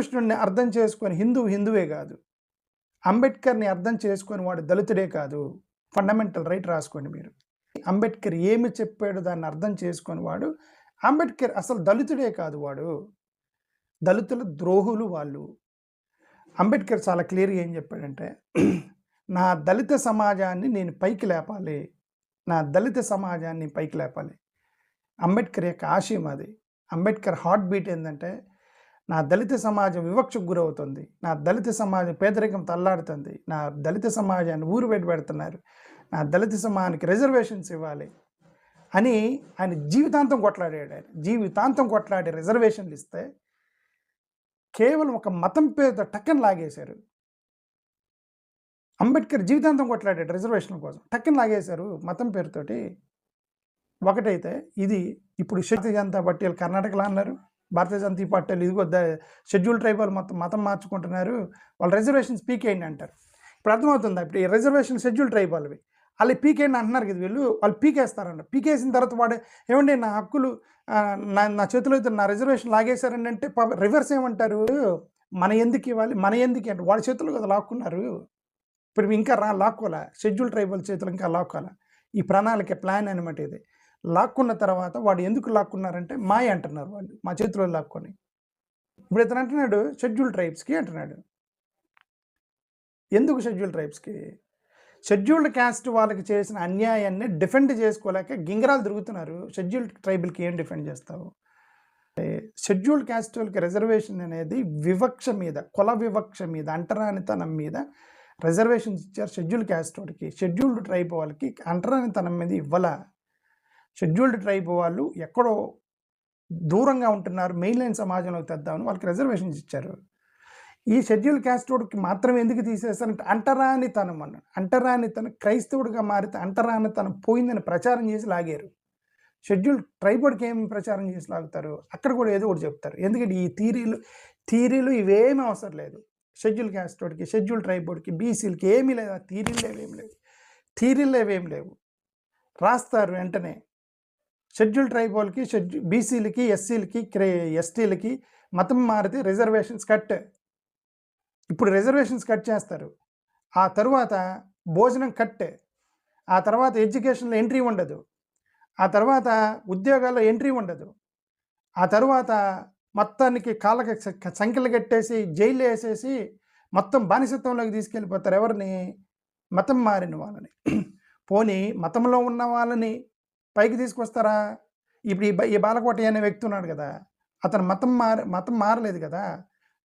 శ్రీకృష్ణుడిని అర్థం చేసుకొని హిందువే కాదు, అంబేద్కర్ని అర్థం చేసుకొని వాడు దళితుడే కాదు. ఫండమెంటల్ రైట్ రాసుకోండి మీరు. అంబేద్కర్ ఏమి చెప్పాడు దాన్ని అర్థం చేసుకొని వాడు అంబేద్కర్ అసలు దళితుడే కాదు, వాడు దళితుల ద్రోహులు వాళ్ళు. అంబేద్కర్ చాలా క్లియర్గా ఏం చెప్పాడంటే, నా దళిత సమాజాన్ని నేను పైకి లేపాలి, నా దళిత సమాజాన్ని పైకి లేపాలి. అంబేద్కర్ యొక్క ఆశయం అది. అంబేద్కర్ హార్ట్ బీట్ ఏంటంటే, నా దళిత సమాజం వివక్షకు గురవుతుంది, నా దళిత సమాజం పేదరికం తల్లాడుతుంది, నా దళిత సమాజాన్ని ఊరు బయట పెడుతున్నారు, నా దళిత సమాజానికి రిజర్వేషన్స్ ఇవ్వాలి అని ఆయన జీవితాంతం కొట్లాడాడు. ఆయన జీవితాంతం కొట్లాడి రిజర్వేషన్లు ఇస్తే కేవలం ఒక మతం పేరుతో టక్కని లాగేశారు. అంబేద్కర్ జీవితాంతం కొట్లాడాడు రిజర్వేషన్ల కోసం, టక్కని లాగేశారు మతం పేరుతోటి. ఒకటైతే ఇది ఇప్పుడు భారతీయ జనతా పార్టీలు కర్ణాటకలో అన్నారు, భారతీయ జనతా పార్టీలు ఇదిగో షెడ్యూల్ ట్రైబల్ మొత్తం మతం మార్చుకుంటున్నారు, వాళ్ళు రిజర్వేషన్స్ పీకేయండి అంటారు. ఇప్పుడు అర్థమవుతుందా? ఇప్పుడు ఈ రిజర్వేషన్ షెడ్యూల్ ట్రైబల్వి వాళ్ళు పీకేయండి అంటున్నారు కదా, వాళ్ళు పీకేస్తారంట. పీకేసిన తర్వాత వాడు ఏమండి నా హక్కులు నా చేతిలో అయితే నా రిజర్వేషన్ లాగేశారండి అంటే రివర్స్ ఏమంటారు, మన ఎందుకు ఇవ్వాలి, మన ఎందుకు అంటే వాళ్ళ చేతులు కదా లాక్కున్నారు. ఇప్పుడు ఇంకా లాక్కోలే, షెడ్యూల్ ట్రైబల్ చేతులు ఇంకా లాక్కోలే. ఈ ప్రణాళిక ప్లాన్ అనమాట ఇది. లాక్కున్న తర్వాత వాడు ఎందుకు లాక్కున్నారంటే మాయ అంటున్నారు వాళ్ళు, మా చేతిలో లాక్కొని. ఇప్పుడు ఇతను అంటున్నాడు షెడ్యూల్ ట్రైబ్స్కి అంటున్నాడు. ఎందుకు షెడ్యూల్ ట్రైబ్స్కి? షెడ్యూల్డ్ క్యాస్ట్ వాళ్ళకి చేసిన అన్యాయాన్ని డిఫెండ్ చేసుకోలేక గింగరాలు తిరుగుతున్నారు. షెడ్యూల్డ్ ట్రైబల్కి ఏం డిఫెండ్ చేస్తావు? షెడ్యూల్డ్ క్యాస్ట్ వాళ్ళకి రిజర్వేషన్ అనేది వివక్ష మీద, కుల వివక్ష మీద, అంటరానితనం మీద రిజర్వేషన్స్ ఇచ్చారు. షెడ్యూల్డ్ క్యాస్ట్ వాడికి, షెడ్యూల్డ్ ట్రైబ్ వాళ్ళకి అంటరానితనం మీద ఇవ్వాల. షెడ్యూల్డ్ ట్రైబ్ వాళ్ళు ఎక్కడో దూరంగా ఉంటున్నారు, మెయిన్ లైన్ సమాజంలోకి తెద్దామని వాళ్ళకి రిజర్వేషన్స్ ఇచ్చారు. ఈ షెడ్యూల్ క్యాస్ట్ వాడికి మాత్రం ఎందుకు తీసేస్తారంటే అంటరానితనం అన్నాడు. అంటరానితనం క్రైస్తవుడిగా మారితే అంటరానితనం పోయిందని ప్రచారం చేసి లాగారు. షెడ్యూల్ ట్రైబ్ వాడికి ఏం ప్రచారం చేసి లాగుతారు? అక్కడ కూడా ఏదో ఒకటి చెప్తారు. ఎందుకంటే ఈ థీరీలు ఇవేమీ అవసరం లేదు. షెడ్యూల్ క్యాస్ట్ వాడికి, షెడ్యూల్ ట్రైబ్ వాడికి, బీసీలకి ఏమీ లేదు. ఆ థీరీలు ఏవేం లేవు. రాస్తారు వెంటనే. షెడ్యూల్ ట్రైబ్ వాళ్ళకి, బీసీలకి, ఎస్సీలకి, ఎస్టీలకి మతం మారితే రిజర్వేషన్స్ కట్. ఇప్పుడు రిజర్వేషన్స్ కట్ చేస్తారు. ఆ తర్వాత భోజనం కట్. ఆ తర్వాత ఎడ్యుకేషన్లో ఎంట్రీ ఉండదు. ఆ తర్వాత ఉద్యోగాల్లో ఎంట్రీ ఉండదు. ఆ తర్వాత మొత్తానికి కాళ్ళకి సంఖ్యలు కట్టేసి జైలు వేసేసి మొత్తం బానిసత్వంలోకి తీసుకెళ్ళిపోతారు. ఎవరిని? మతం మారిన వాళ్ళని. పోనీ మతంలో ఉన్న వాళ్ళని పైకి తీసుకొస్తారా? ఇప్పుడు ఈ బాలకోటి అనే వ్యక్తి ఉన్నాడు కదా, అతను మతం మారలేదు కదా.